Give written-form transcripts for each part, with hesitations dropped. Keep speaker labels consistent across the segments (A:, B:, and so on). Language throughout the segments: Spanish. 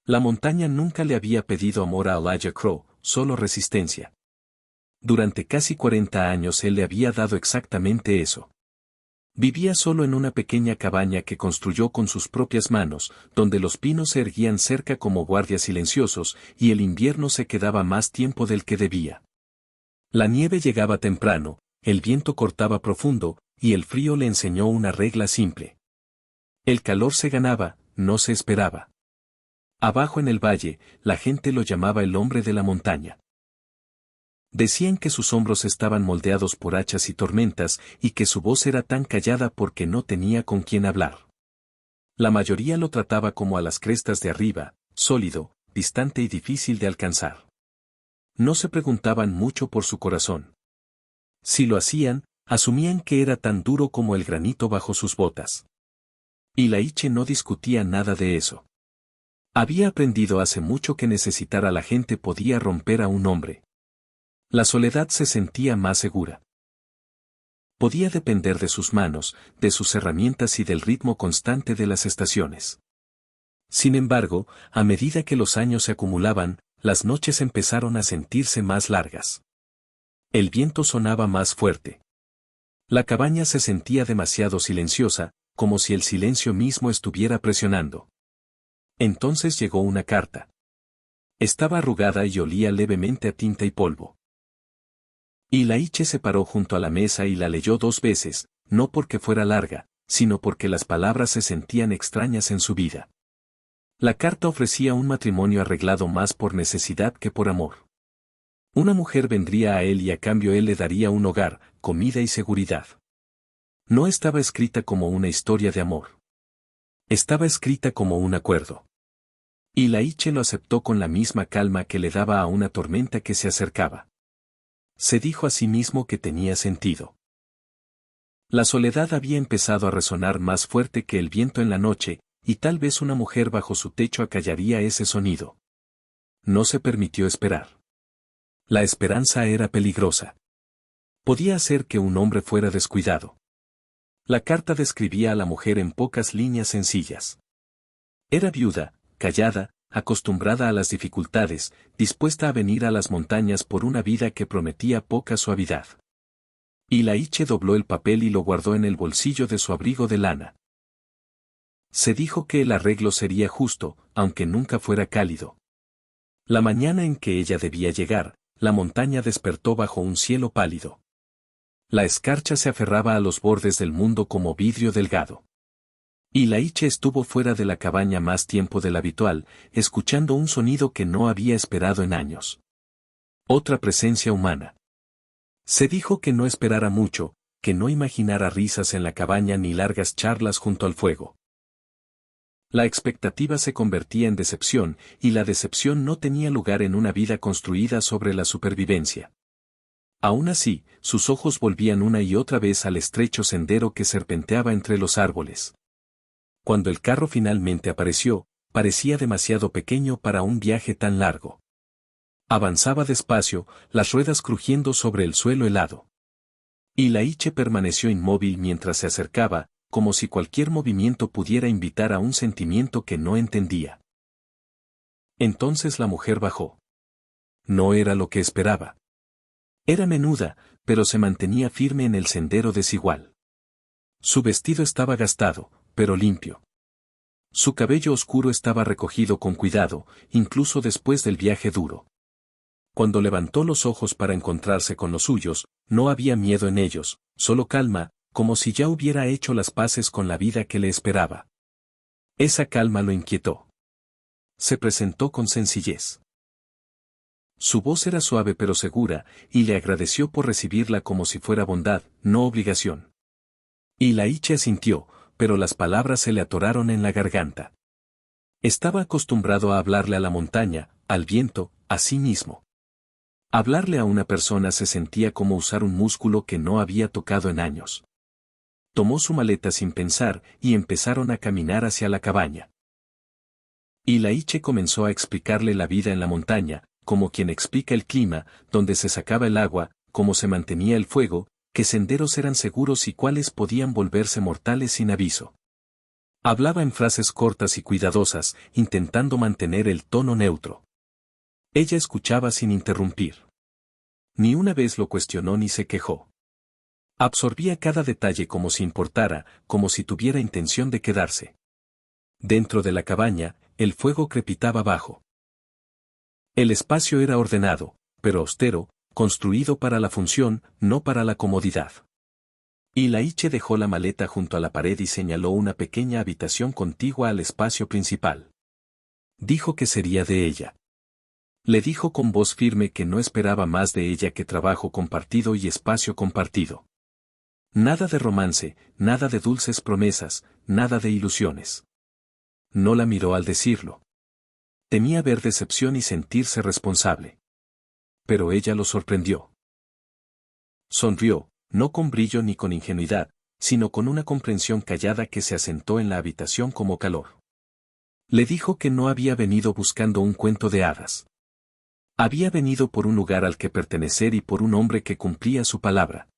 A: La montaña nunca le había pedido amor a Elijah Crow, solo resistencia. Durante casi 40 años él le había dado exactamente eso. Vivía solo en una pequeña cabaña que construyó con sus propias manos, donde los pinos se erguían cerca como guardias silenciosos, y el invierno se quedaba más tiempo del que debía. La nieve llegaba temprano, el viento cortaba profundo, y el frío le enseñó una regla simple. El calor se ganaba, no se esperaba. Abajo en el valle, la gente lo llamaba el hombre de la montaña. Decían que sus hombros estaban moldeados por hachas y tormentas, y que su voz era tan callada porque no tenía con quién hablar. La mayoría lo trataba como a las crestas de arriba, sólido, distante y difícil de alcanzar. No se preguntaban mucho por su corazón. Si lo hacían, asumían que era tan duro como el granito bajo sus botas. Y Laiche no discutía nada de eso. Había aprendido hace mucho que necesitar a la gente podía romper a un hombre. La soledad se sentía más segura. Podía depender de sus manos, de sus herramientas y del ritmo constante de las estaciones. Sin embargo, a medida que los años se acumulaban, las noches empezaron a sentirse más largas. El viento sonaba más fuerte. La cabaña se sentía demasiado silenciosa, como si el silencio mismo estuviera presionando. Entonces llegó una carta. Estaba arrugada y olía levemente a tinta y polvo. Y Laiche se paró junto a la mesa y la leyó 2 veces, no porque fuera larga, sino porque las palabras se sentían extrañas en su vida. La carta ofrecía un matrimonio arreglado más por necesidad que por amor. Una mujer vendría a él y a cambio él le daría un hogar, comida y seguridad. No estaba escrita como una historia de amor. Estaba escrita como un acuerdo. Y Laiche lo aceptó con la misma calma que le daba a una tormenta que se acercaba. Se dijo a sí mismo que tenía sentido. La soledad había empezado a resonar más fuerte que el viento en la noche, y tal vez una mujer bajo su techo acallaría ese sonido. No se permitió esperar. La esperanza era peligrosa. Podía hacer que un hombre fuera descuidado. La carta describía a la mujer en pocas líneas sencillas. Era viuda, callada, acostumbrada a las dificultades, dispuesta a venir a las montañas por una vida que prometía poca suavidad. Y Laiche dobló el papel y lo guardó en el bolsillo de su abrigo de lana. Se dijo que el arreglo sería justo, aunque nunca fuera cálido. La mañana en que ella debía llegar, la montaña despertó bajo un cielo pálido. La escarcha se aferraba a los bordes del mundo como vidrio delgado. Y Laiche estuvo fuera de la cabaña más tiempo del habitual, escuchando un sonido que no había esperado en años. Otra presencia humana. Se dijo que no esperara mucho, que no imaginara risas en la cabaña ni largas charlas junto al fuego. La expectativa se convertía en decepción, y la decepción no tenía lugar en una vida construida sobre la supervivencia. Aún así, sus ojos volvían una y otra vez al estrecho sendero que serpenteaba entre los árboles. Cuando el carro finalmente apareció, parecía demasiado pequeño para un viaje tan largo. Avanzaba despacio, las ruedas crujiendo sobre el suelo helado. Y Laiche permaneció inmóvil mientras se acercaba, como si cualquier movimiento pudiera invitar a un sentimiento que no entendía. Entonces la mujer bajó. No era lo que esperaba. Era menuda, pero se mantenía firme en el sendero desigual. Su vestido estaba gastado, pero limpio. Su cabello oscuro estaba recogido con cuidado, incluso después del viaje duro. Cuando levantó los ojos para encontrarse con los suyos, no había miedo en ellos, solo calma, como si ya hubiera hecho las paces con la vida que le esperaba. Esa calma lo inquietó. Se presentó con sencillez. Su voz era suave pero segura, y le agradeció por recibirla como si fuera bondad, no obligación. Y Laiche asintió, pero las palabras se le atoraron en la garganta. Estaba acostumbrado a hablarle a la montaña, al viento, a sí mismo. Hablarle a una persona se sentía como usar un músculo que no había tocado en años. Tomó su maleta sin pensar, y empezaron a caminar hacia la cabaña. Y Laiche comenzó a explicarle la vida en la montaña, como quien explica el clima, dónde se sacaba el agua, cómo se mantenía el fuego, qué senderos eran seguros y cuáles podían volverse mortales sin aviso. Hablaba en frases cortas y cuidadosas, intentando mantener el tono neutro. Ella escuchaba sin interrumpir. Ni una vez lo cuestionó ni se quejó. Absorbía cada detalle como si importara, como si tuviera intención de quedarse. Dentro de la cabaña, el fuego crepitaba bajo. El espacio era ordenado, pero austero, construido para la función, no para la comodidad. Y Laiche dejó la maleta junto a la pared y señaló una pequeña habitación contigua al espacio principal. Dijo que sería de ella. Le dijo con voz firme que no esperaba más de ella que trabajo compartido y espacio compartido. Nada de romance, nada de dulces promesas, nada de ilusiones. No la miró al decirlo. Temía ver decepción y sentirse responsable. Pero ella lo sorprendió. Sonrió, no con brillo ni con ingenuidad, sino con una comprensión callada que se asentó en la habitación como calor. Le dijo que no había venido buscando un cuento de hadas. Había venido por un lugar al que pertenecer y por un hombre que cumplía su palabra.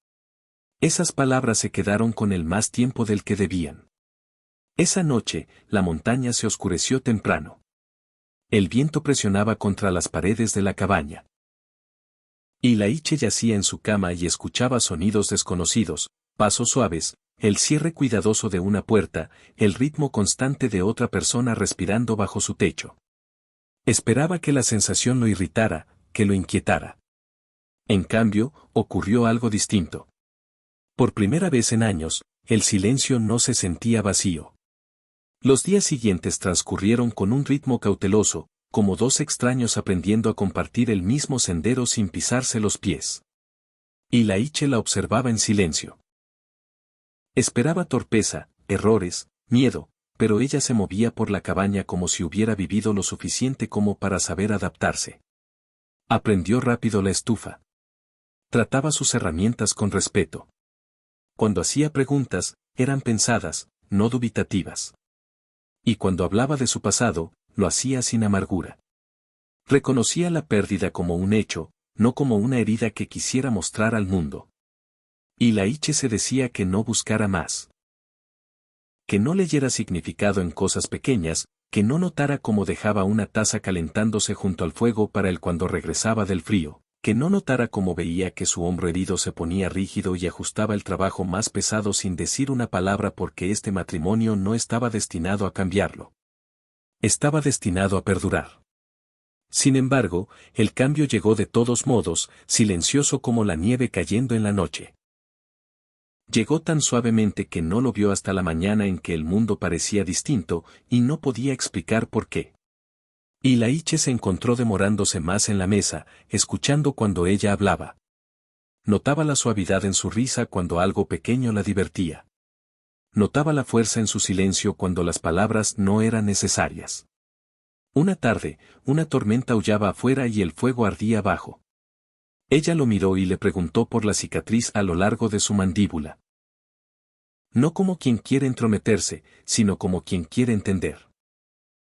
A: Esas palabras se quedaron con él más tiempo del que debían. Esa noche, la montaña se oscureció temprano. El viento presionaba contra las paredes de la cabaña. Y Laiche yacía en su cama y escuchaba sonidos desconocidos, pasos suaves, el cierre cuidadoso de una puerta, el ritmo constante de otra persona respirando bajo su techo. Esperaba que la sensación lo irritara, que lo inquietara. En cambio, ocurrió algo distinto. Por primera vez en años, el silencio no se sentía vacío. Los días siguientes transcurrieron con un ritmo cauteloso, como dos extraños aprendiendo a compartir el mismo sendero sin pisarse los pies. Y Laiche la observaba en silencio. Esperaba torpeza, errores, miedo, pero ella se movía por la cabaña como si hubiera vivido lo suficiente como para saber adaptarse. Aprendió rápido la estufa. Trataba sus herramientas con respeto. Cuando hacía preguntas, eran pensadas, no dubitativas. Y cuando hablaba de su pasado, lo hacía sin amargura. Reconocía la pérdida como un hecho, no como una herida que quisiera mostrar al mundo. Y Laiche se decía que no buscara más. Que no leyera significado en cosas pequeñas, que no notara cómo dejaba una taza calentándose junto al fuego para él cuando regresaba del frío, que no notara cómo veía que su hombro herido se ponía rígido y ajustaba el trabajo más pesado sin decir una palabra porque este matrimonio no estaba destinado a cambiarlo. Estaba destinado a perdurar. Sin embargo, el cambio llegó de todos modos, silencioso como la nieve cayendo en la noche. Llegó tan suavemente que no lo vio hasta la mañana en que el mundo parecía distinto, y no podía explicar por qué. Y Laiche se encontró demorándose más en la mesa, escuchando cuando ella hablaba. Notaba la suavidad en su risa cuando algo pequeño la divertía. Notaba la fuerza en su silencio cuando las palabras no eran necesarias. Una tarde, una tormenta aullaba afuera y el fuego ardía abajo. Ella lo miró y le preguntó por la cicatriz a lo largo de su mandíbula. No como quien quiere entrometerse, sino como quien quiere entender.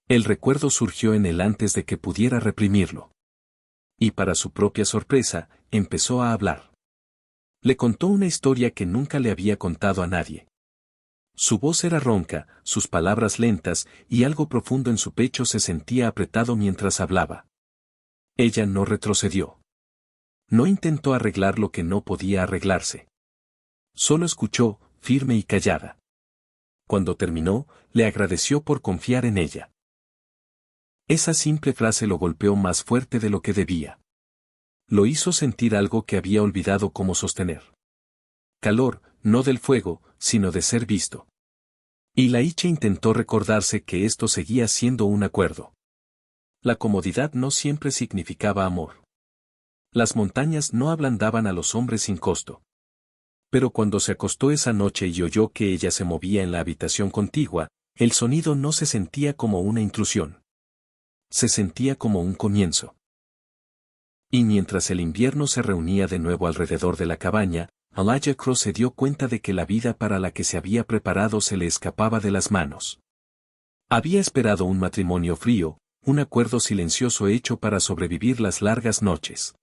A: El recuerdo surgió en él antes de que pudiera reprimirlo. Y para su propia sorpresa, empezó a hablar. Le contó una historia que nunca le había contado a nadie. Su voz era ronca, sus palabras lentas, y algo profundo en su pecho se sentía apretado mientras hablaba. Ella no retrocedió. No intentó arreglar lo que no podía arreglarse. Solo escuchó, firme y callada. Cuando terminó, le agradeció por confiar en ella. Esa simple frase lo golpeó más fuerte de lo que debía. Lo hizo sentir algo que había olvidado cómo sostener. Calor, no del fuego, sino de ser visto. Y Laiche intentó recordarse que esto seguía siendo un acuerdo. La comodidad no siempre significaba amor. Las montañas no ablandaban a los hombres sin costo. Pero cuando se acostó esa noche y oyó que ella se movía en la habitación contigua, el sonido no se sentía como una intrusión. Se sentía como un comienzo. Y mientras el invierno se reunía de nuevo alrededor de la cabaña, Elijah Crow se dio cuenta de que la vida para la que se había preparado se le escapaba de las manos. Había esperado un matrimonio frío, un acuerdo silencioso hecho para sobrevivir las largas noches.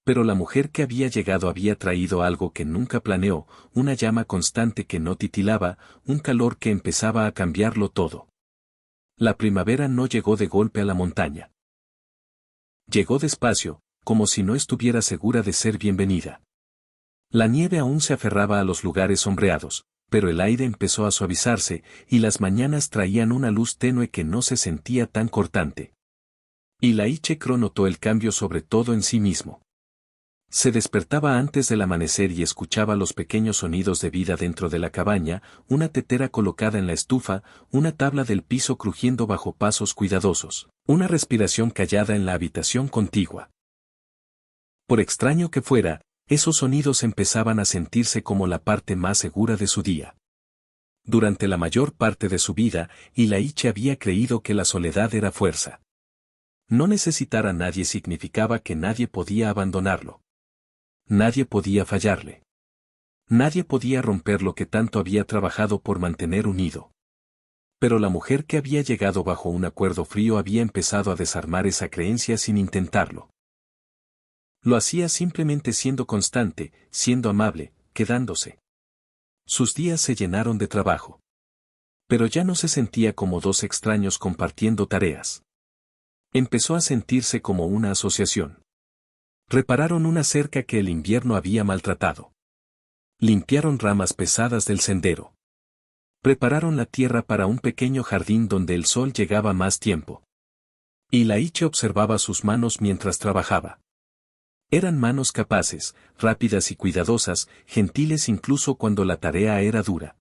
A: Pero la mujer que había llegado había traído algo que nunca planeó, una llama constante que no titilaba, un calor que empezaba a cambiarlo todo. La primavera no llegó de golpe a la montaña. Llegó despacio, como si no estuviera segura de ser bienvenida. La nieve aún se aferraba a los lugares sombreados, pero el aire empezó a suavizarse, y las mañanas traían una luz tenue que no se sentía tan cortante. Y Laiche Kro notó el cambio sobre todo en sí mismo. Se despertaba antes del amanecer y escuchaba los pequeños sonidos de vida dentro de la cabaña, una tetera colocada en la estufa, una tabla del piso crujiendo bajo pasos cuidadosos, una respiración callada en la habitación contigua. Por extraño que fuera, esos sonidos empezaban a sentirse como la parte más segura de su día. Durante la mayor parte de su vida, Laiche había creído que la soledad era fuerza. No necesitar a nadie significaba que nadie podía abandonarlo. Nadie podía fallarle. Nadie podía romper lo que tanto había trabajado por mantener unido. Pero la mujer que había llegado bajo un acuerdo frío había empezado a desarmar esa creencia sin intentarlo. Lo hacía simplemente siendo constante, siendo amable, quedándose. Sus días se llenaron de trabajo. Pero ya no se sentía como dos extraños compartiendo tareas. Empezó a sentirse como una asociación. Repararon una cerca que el invierno había maltratado. Limpiaron ramas pesadas del sendero. Prepararon la tierra para un pequeño jardín donde el sol llegaba más tiempo. Laiche observaba sus manos mientras trabajaba. Eran manos capaces, rápidas y cuidadosas, gentiles incluso cuando la tarea era dura.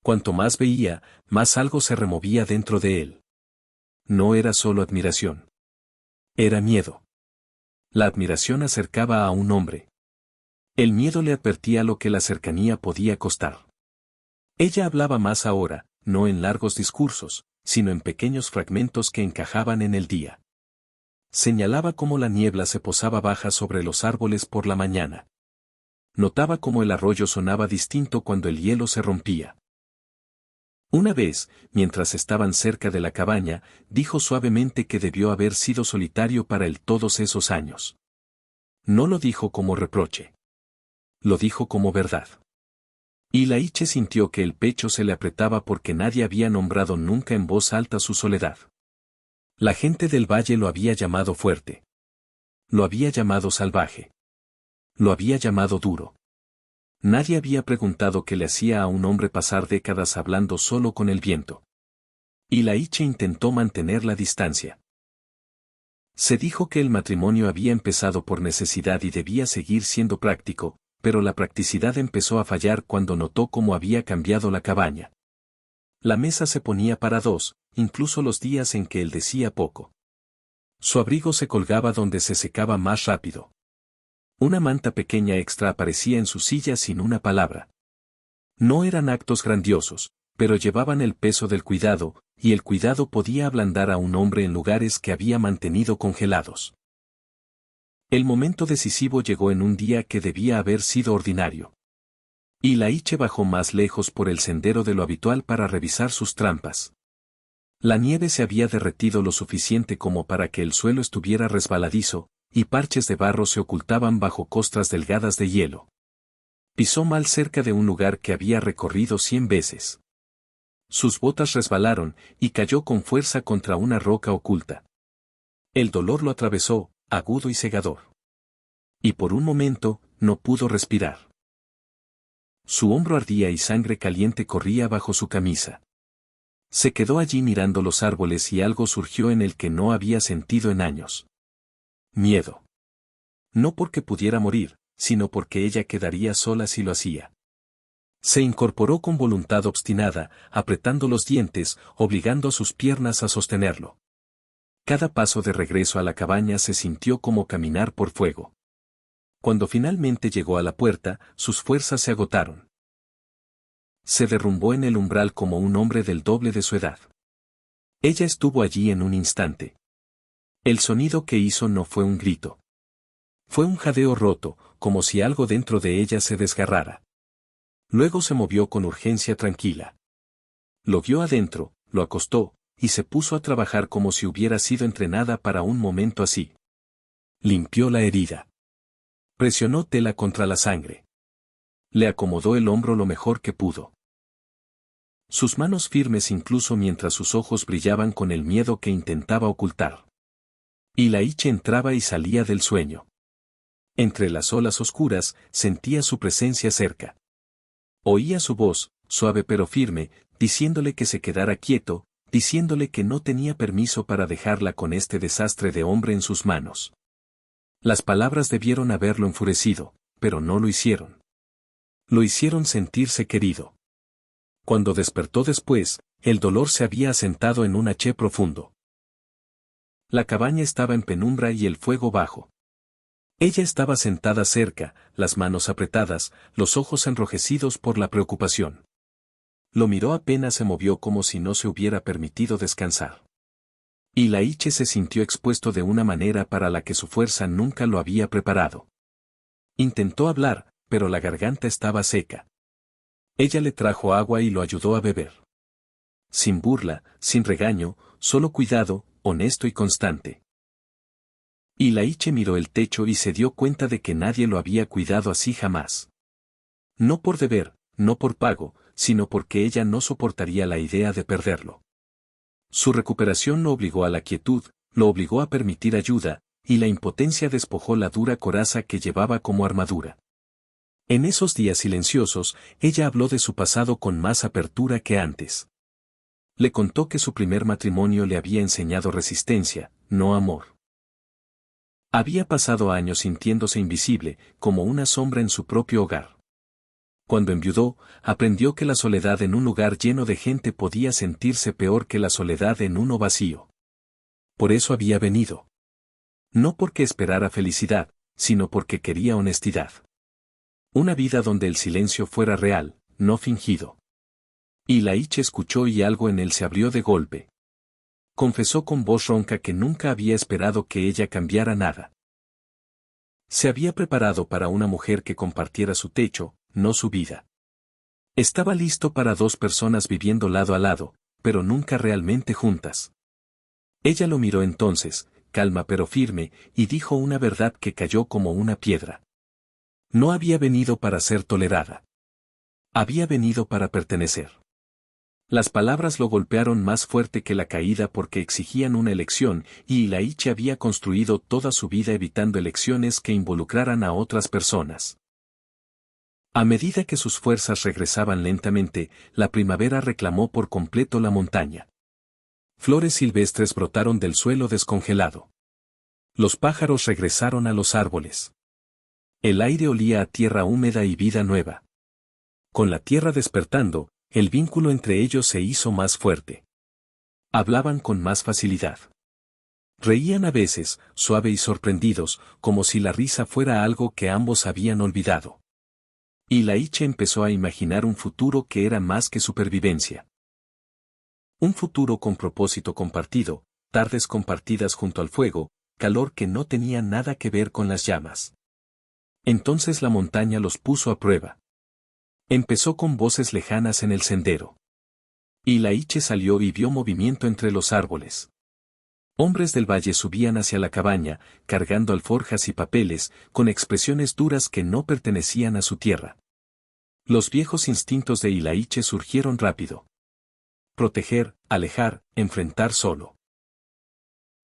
A: Cuanto más veía, más algo se removía dentro de él. No era solo admiración. Era miedo. La admiración acercaba a un hombre. El miedo le advertía lo que la cercanía podía costar. Ella hablaba más ahora, no en largos discursos, sino en pequeños fragmentos que encajaban en el día. Señalaba cómo la niebla se posaba baja sobre los árboles por la mañana. Notaba cómo el arroyo sonaba distinto cuando el hielo se rompía. Una vez, mientras estaban cerca de la cabaña, dijo suavemente que debió haber sido solitario para él todos esos años. No lo dijo como reproche. Lo dijo como verdad. Laiche sintió que el pecho se le apretaba porque nadie había nombrado nunca en voz alta su soledad. La gente del valle lo había llamado fuerte. Lo había llamado salvaje. Lo había llamado duro. Nadie había preguntado qué le hacía a un hombre pasar décadas hablando solo con el viento. Laiche intentó mantener la distancia. Se dijo que el matrimonio había empezado por necesidad y debía seguir siendo práctico, pero la practicidad empezó a fallar cuando notó cómo había cambiado la cabaña. La mesa se ponía para dos, incluso los días en que él decía poco. Su abrigo se colgaba donde se secaba más rápido. Una manta pequeña extra aparecía en su silla sin una palabra. No eran actos grandiosos, pero llevaban el peso del cuidado, y el cuidado podía ablandar a un hombre en lugares que había mantenido congelados. El momento decisivo llegó en un día que debía haber sido ordinario. Laiche bajó más lejos por el sendero de lo habitual para revisar sus trampas. La nieve se había derretido lo suficiente como para que el suelo estuviera resbaladizo, y parches de barro se ocultaban bajo costras delgadas de hielo. Pisó mal cerca de un lugar que había recorrido 100 veces. Sus botas resbalaron, y cayó con fuerza contra una roca oculta. El dolor lo atravesó, agudo y cegador. Y por un momento, no pudo respirar. Su hombro ardía y sangre caliente corría bajo su camisa. Se quedó allí mirando los árboles y algo surgió en el que no había sentido en años. Miedo. No porque pudiera morir, sino porque ella quedaría sola si lo hacía. Se incorporó con voluntad obstinada, apretando los dientes, obligando a sus piernas a sostenerlo. Cada paso de regreso a la cabaña se sintió como caminar por fuego. Cuando finalmente llegó a la puerta, sus fuerzas se agotaron. Se derrumbó en el umbral como un hombre del doble de su edad. Ella estuvo allí en un instante. El sonido que hizo no fue un grito. Fue un jadeo roto, como si algo dentro de ella se desgarrara. Luego se movió con urgencia tranquila. Lo vio adentro, lo acostó, y se puso a trabajar como si hubiera sido entrenada para un momento así. Limpió la herida. Presionó tela contra la sangre. Le acomodó el hombro lo mejor que pudo. Sus manos firmes incluso mientras sus ojos brillaban con el miedo que intentaba ocultar. Y Laiche entraba y salía del sueño. Entre las olas oscuras, sentía su presencia cerca. Oía su voz, suave pero firme, diciéndole que se quedara quieto, diciéndole que no tenía permiso para dejarla con este desastre de hombre en sus manos. Las palabras debieron haberlo enfurecido, pero no lo hicieron. Lo hicieron sentirse querido. Cuando despertó después, el dolor se había asentado en un H profundo. La cabaña estaba en penumbra y el fuego bajo. Ella estaba sentada cerca, las manos apretadas, los ojos enrojecidos por la preocupación. Lo miró apenas se movió como si no se hubiera permitido descansar. Y Laiche se sintió expuesto de una manera para la que su fuerza nunca lo había preparado. Intentó hablar, pero la garganta estaba seca. Ella le trajo agua y lo ayudó a beber. Sin burla, sin regaño, solo cuidado, honesto y constante. Y Laiche miró el techo y se dio cuenta de que nadie lo había cuidado así jamás. No por deber, no por pago, sino porque ella no soportaría la idea de perderlo. Su recuperación lo obligó a la quietud, lo obligó a permitir ayuda, y la impotencia despojó la dura coraza que llevaba como armadura. En esos días silenciosos, ella habló de su pasado con más apertura que antes. Le contó que su primer matrimonio le había enseñado resistencia, no amor. Había pasado años sintiéndose invisible, como una sombra en su propio hogar. Cuando enviudó, aprendió que la soledad en un lugar lleno de gente podía sentirse peor que la soledad en uno vacío. Por eso había venido. No porque esperara felicidad, sino porque quería honestidad. Una vida donde el silencio fuera real, no fingido. Y Laiche escuchó y algo en él se abrió de golpe. Confesó con voz ronca que nunca había esperado que ella cambiara nada. Se había preparado para una mujer que compartiera su techo, no su vida. Estaba listo para dos personas viviendo lado a lado, pero nunca realmente juntas. Ella lo miró entonces, calma pero firme, y dijo una verdad que cayó como una piedra. No había venido para ser tolerada. Había venido para pertenecer. Las palabras lo golpearon más fuerte que la caída porque exigían una elección, y Laiche había construido toda su vida evitando elecciones que involucraran a otras personas. A medida que sus fuerzas regresaban lentamente, la primavera reclamó por completo la montaña. Flores silvestres brotaron del suelo descongelado. Los pájaros regresaron a los árboles. El aire olía a tierra húmeda y vida nueva. Con la tierra despertando, el vínculo entre ellos se hizo más fuerte. Hablaban con más facilidad. Reían a veces, suave y sorprendidos, como si la risa fuera algo que ambos habían olvidado. Y Laiche empezó a imaginar un futuro que era más que supervivencia. Un futuro con propósito compartido, tardes compartidas junto al fuego, calor que no tenía nada que ver con las llamas. Entonces la montaña los puso a prueba. Empezó con voces lejanas en el sendero. Y Laiche salió y vio movimiento entre los árboles. Hombres del valle subían hacia la cabaña, cargando alforjas y papeles, con expresiones duras que no pertenecían a su tierra. Los viejos instintos de Laiche surgieron rápido. Proteger, alejar, enfrentar solo.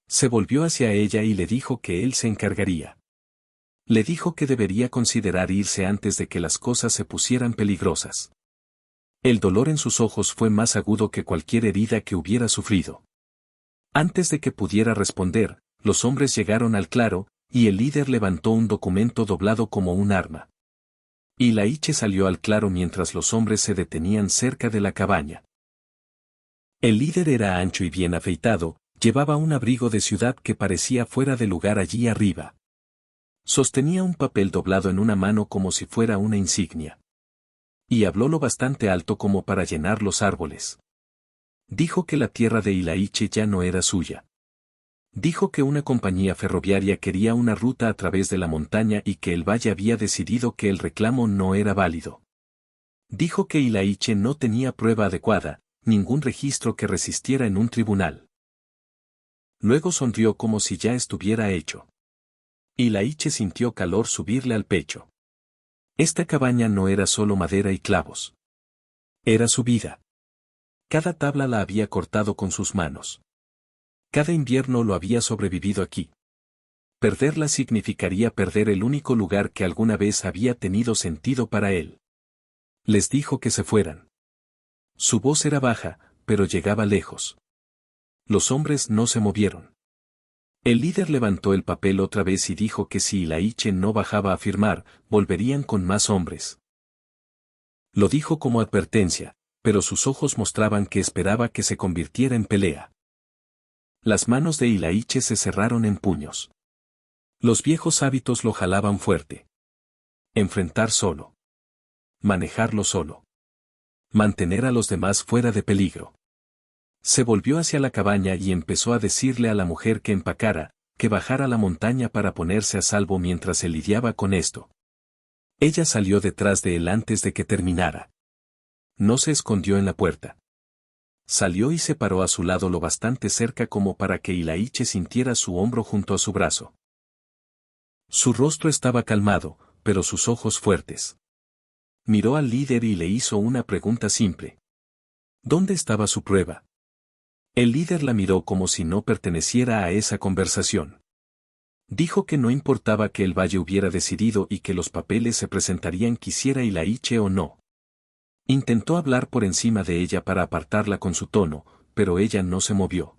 A: Se volvió hacia ella y le dijo que él se encargaría. Le dijo que debería considerar irse antes de que las cosas se pusieran peligrosas. El dolor en sus ojos fue más agudo que cualquier herida que hubiera sufrido. Antes de que pudiera responder, los hombres llegaron al claro, y el líder levantó un documento doblado como un arma. Y Laiche salió al claro mientras los hombres se detenían cerca de la cabaña. El líder era ancho y bien afeitado, llevaba un abrigo de ciudad que parecía fuera de lugar allí arriba. Sostenía un papel doblado en una mano como si fuera una insignia. Y habló lo bastante alto como para llenar los árboles. Dijo que la tierra de Laiche ya no era suya. Dijo que una compañía ferroviaria quería una ruta a través de la montaña y que el valle había decidido que el reclamo no era válido. Dijo que Laiche no tenía prueba adecuada, ningún registro que resistiera en un tribunal. Luego sonrió como si ya estuviera hecho. Y Laiche sintió calor subirle al pecho. Esta cabaña no era solo madera y clavos. Era su vida. Cada tabla la había cortado con sus manos. Cada invierno lo había sobrevivido aquí. Perderla significaría perder el único lugar que alguna vez había tenido sentido para él. Les dijo que se fueran. Su voz era baja, pero llegaba lejos. Los hombres no se movieron. El líder levantó el papel otra vez y dijo que si Laiche no bajaba a firmar, volverían con más hombres. Lo dijo como advertencia, pero sus ojos mostraban que esperaba que se convirtiera en pelea. Las manos de Ilaiche se cerraron en puños. Los viejos hábitos lo jalaban fuerte. Enfrentar solo. Manejarlo solo. Mantener a los demás fuera de peligro. Se volvió hacia la cabaña y empezó a decirle a la mujer que empacara, que bajara la montaña para ponerse a salvo mientras él lidiaba con esto. Ella salió detrás de él antes de que terminara. No se escondió en la puerta. Salió y se paró a su lado lo bastante cerca como para que Ilaiche sintiera su hombro junto a su brazo. Su rostro estaba calmado, pero sus ojos fuertes. Miró al líder y le hizo una pregunta simple. ¿Dónde estaba su prueba? El líder la miró como si no perteneciera a esa conversación. Dijo que no importaba que el valle hubiera decidido y que los papeles se presentarían quisiera Ilaiche o no. Intentó hablar por encima de ella para apartarla con su tono, pero ella no se movió.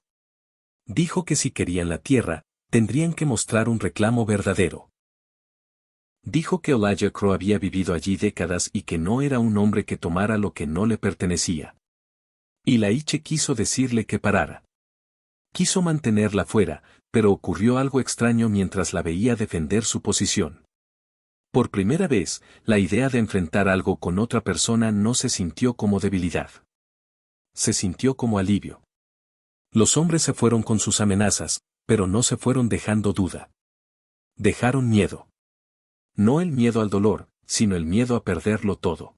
A: Dijo que si querían la tierra, tendrían que mostrar un reclamo verdadero. Dijo que Elijah Crow había vivido allí décadas y que no era un hombre que tomara lo que no le pertenecía. Ilaiche quiso decirle que parara. Quiso mantenerla fuera, pero ocurrió algo extraño mientras la veía defender su posición. Por primera vez, la idea de enfrentar algo con otra persona no se sintió como debilidad. Se sintió como alivio. Los hombres se fueron con sus amenazas, pero no se fueron dejando duda. Dejaron miedo. No el miedo al dolor, sino el miedo a perderlo todo.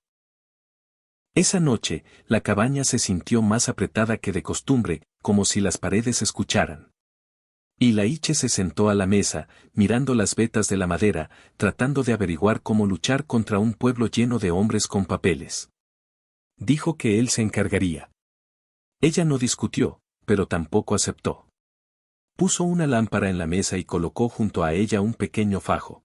A: Esa noche, la cabaña se sintió más apretada que de costumbre, como si las paredes escucharan. Ilaiche se sentó a la mesa, mirando las vetas de la madera, tratando de averiguar cómo luchar contra un pueblo lleno de hombres con papeles. Dijo que él se encargaría. Ella no discutió, pero tampoco aceptó. Puso una lámpara en la mesa y colocó junto a ella un pequeño fajo.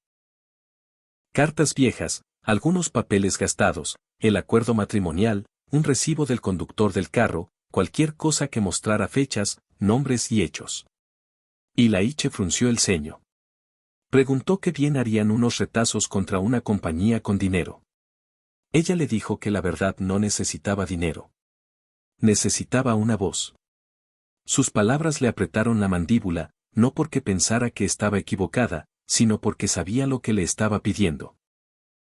A: Cartas viejas, algunos papeles gastados, el acuerdo matrimonial, un recibo del conductor del carro, cualquier cosa que mostrara fechas, nombres y hechos. Ilaiche frunció el ceño. Preguntó qué bien harían unos retazos contra una compañía con dinero. Ella le dijo que la verdad no necesitaba dinero. Necesitaba una voz. Sus palabras le apretaron la mandíbula, no porque pensara que estaba equivocada, sino porque sabía lo que le estaba pidiendo.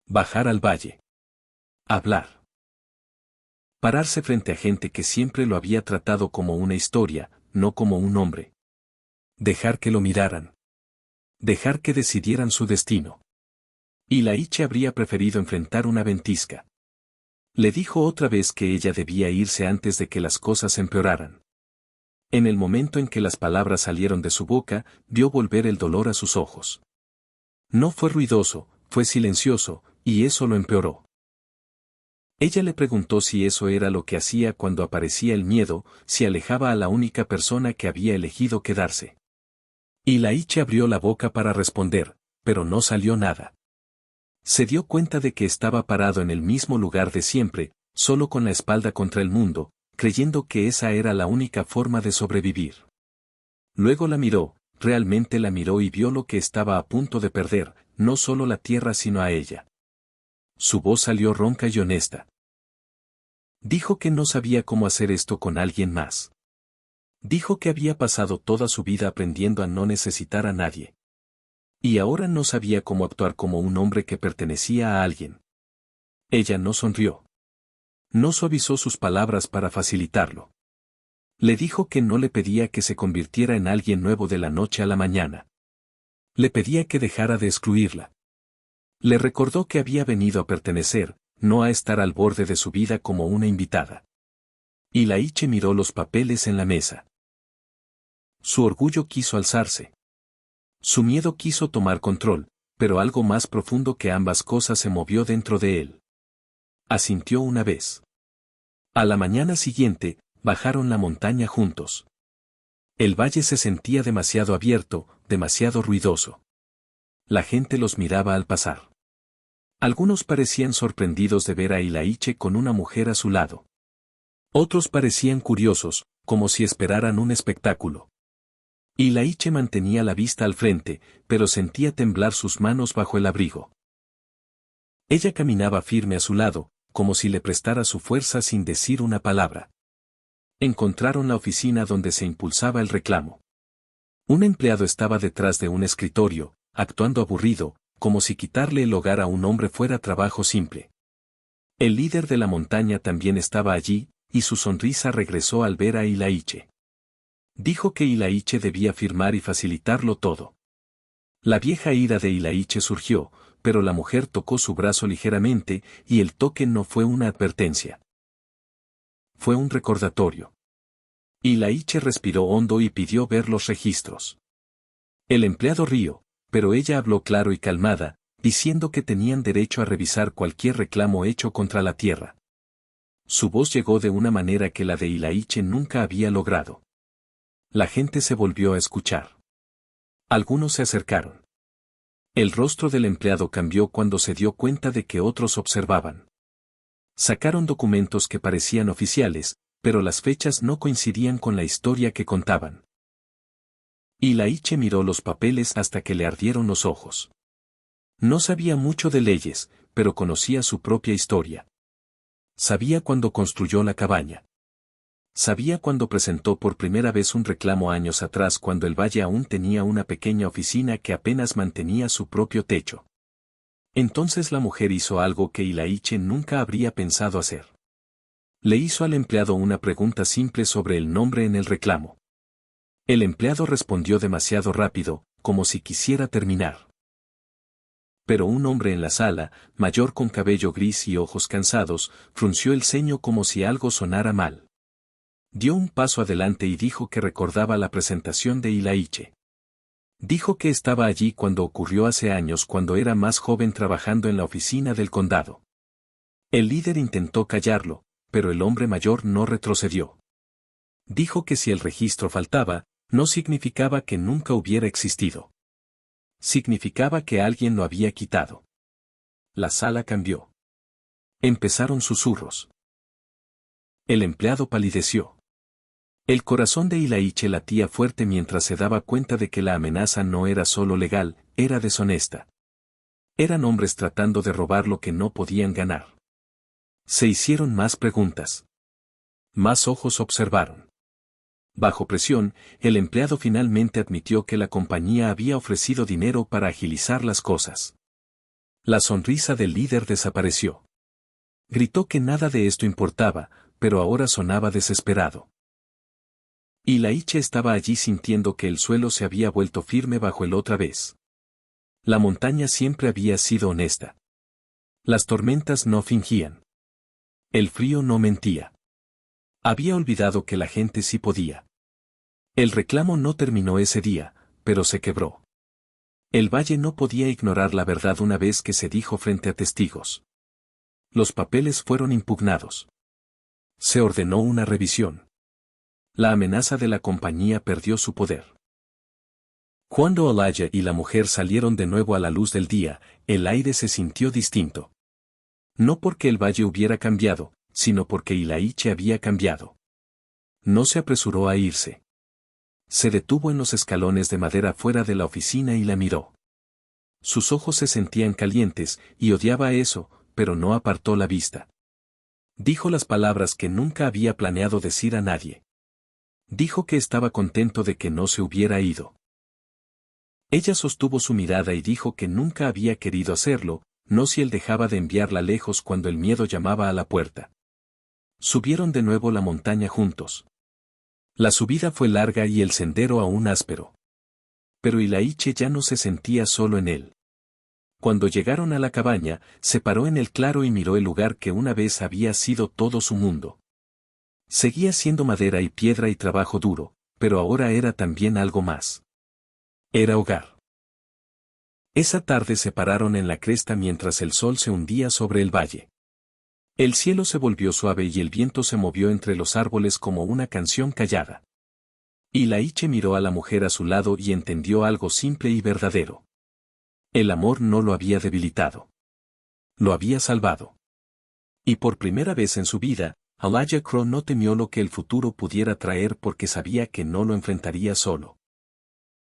A: Bajar al valle. Hablar. Pararse frente a gente que siempre lo había tratado como una historia, no como un hombre. Dejar que lo miraran. Dejar que decidieran su destino. Ilaiche habría preferido enfrentar una ventisca. Le dijo otra vez que ella debía irse antes de que las cosas empeoraran. En el momento en que las palabras salieron de su boca, vio volver el dolor a sus ojos. No fue ruidoso, fue silencioso, y eso lo empeoró. Ella le preguntó si eso era lo que hacía cuando aparecía el miedo, si alejaba a la única persona que había elegido quedarse. Ilaiche abrió la boca para responder, pero no salió nada. Se dio cuenta de que estaba parado en el mismo lugar de siempre, solo con la espalda contra el mundo, creyendo que esa era la única forma de sobrevivir. Luego la miró, realmente la miró y vio lo que estaba a punto de perder, no solo la tierra sino a ella. Su voz salió ronca y honesta. Dijo que no sabía cómo hacer esto con alguien más. Dijo que había pasado toda su vida aprendiendo a no necesitar a nadie. Y ahora no sabía cómo actuar como un hombre que pertenecía a alguien. Ella no sonrió. No suavizó sus palabras para facilitarlo. Le dijo que no le pedía que se convirtiera en alguien nuevo de la noche a la mañana. Le pedía que dejara de excluirla. Le recordó que había venido a pertenecer, no a estar al borde de su vida como una invitada. Ilaiche miró los papeles en la mesa. Su orgullo quiso alzarse. Su miedo quiso tomar control, pero algo más profundo que ambas cosas se movió dentro de él. Asintió una vez. A la mañana siguiente, bajaron la montaña juntos. El valle se sentía demasiado abierto, demasiado ruidoso. La gente los miraba al pasar. Algunos parecían sorprendidos de ver a Ilaiche con una mujer a su lado. Otros parecían curiosos, como si esperaran un espectáculo. Ilaiche mantenía la vista al frente, pero sentía temblar sus manos bajo el abrigo. Ella caminaba firme a su lado, como si le prestara su fuerza sin decir una palabra. Encontraron la oficina donde se impulsaba el reclamo. Un empleado estaba detrás de un escritorio, actuando aburrido, como si quitarle el hogar a un hombre fuera trabajo simple. El líder de la montaña también estaba allí, y su sonrisa regresó al ver a Ilaiche. Dijo que Ilaiche debía firmar y facilitarlo todo. La vieja ira de Ilaiche surgió, pero la mujer tocó su brazo ligeramente, y el toque no fue una advertencia. Fue un recordatorio. Ilaiche respiró hondo y pidió ver los registros. El empleado rió, pero ella habló claro y calmada, diciendo que tenían derecho a revisar cualquier reclamo hecho contra la tierra. Su voz llegó de una manera que la de Ilaiche nunca había logrado. La gente se volvió a escuchar. Algunos se acercaron. El rostro del empleado cambió cuando se dio cuenta de que otros observaban. Sacaron documentos que parecían oficiales, pero las fechas no coincidían con la historia que contaban. Ilaiche miró los papeles hasta que le ardieron los ojos. No sabía mucho de leyes, pero conocía su propia historia. Sabía cuándo construyó la cabaña. Sabía cuándo presentó por primera vez un reclamo años atrás cuando el valle aún tenía una pequeña oficina que apenas mantenía su propio techo. Entonces la mujer hizo algo que Ilaiche nunca habría pensado hacer. Le hizo al empleado una pregunta simple sobre el nombre en el reclamo. El empleado respondió demasiado rápido, como si quisiera terminar. Pero un hombre en la sala, mayor con cabello gris y ojos cansados, frunció el ceño como si algo sonara mal. Dio un paso adelante y dijo que recordaba la presentación de Ilaiche. Dijo que estaba allí cuando ocurrió hace años cuando era más joven trabajando en la oficina del condado. El líder intentó callarlo, pero el hombre mayor no retrocedió. Dijo que si el registro faltaba, no significaba que nunca hubiera existido. Significaba que alguien lo había quitado. La sala cambió. Empezaron susurros. El empleado palideció. El corazón de Ilaiche latía fuerte mientras se daba cuenta de que la amenaza no era solo legal, era deshonesta. Eran hombres tratando de robar lo que no podían ganar. Se hicieron más preguntas. Más ojos observaron. Bajo presión, el empleado finalmente admitió que la compañía había ofrecido dinero para agilizar las cosas. La sonrisa del líder desapareció. Gritó que nada de esto importaba, pero ahora sonaba desesperado. Ilaiche estaba allí sintiendo que el suelo se había vuelto firme bajo él otra vez. La montaña siempre había sido honesta. Las tormentas no fingían. El frío no mentía. Había olvidado que la gente sí podía. El reclamo no terminó ese día, pero se quebró. El valle no podía ignorar la verdad una vez que se dijo frente a testigos. Los papeles fueron impugnados. Se ordenó una revisión. La amenaza de la compañía perdió su poder. Cuando Olaya y la mujer salieron de nuevo a la luz del día, el aire se sintió distinto. No porque el valle hubiera cambiado, sino porque Ilaiche había cambiado. No se apresuró a irse. Se detuvo en los escalones de madera fuera de la oficina y la miró. Sus ojos se sentían calientes, y odiaba eso, pero no apartó la vista. Dijo las palabras que nunca había planeado decir a nadie. Dijo que estaba contento de que no se hubiera ido. Ella sostuvo su mirada y dijo que nunca había querido hacerlo, no si él dejaba de enviarla lejos cuando el miedo llamaba a la puerta. Subieron de nuevo la montaña juntos. La subida fue larga y el sendero aún áspero. Pero Ilaiche ya no se sentía solo en él. Cuando llegaron a la cabaña, se paró en el claro y miró el lugar que una vez había sido todo su mundo. Seguía siendo madera y piedra y trabajo duro, pero ahora era también algo más. Era hogar. Esa tarde se pararon en la cresta mientras el sol se hundía sobre el valle. El cielo se volvió suave y el viento se movió entre los árboles como una canción callada. Y Laiche miró a la mujer a su lado y entendió algo simple y verdadero. El amor no lo había debilitado. Lo había salvado. Y por primera vez en su vida, Elijah Crowe no temió lo que el futuro pudiera traer porque sabía que no lo enfrentaría solo.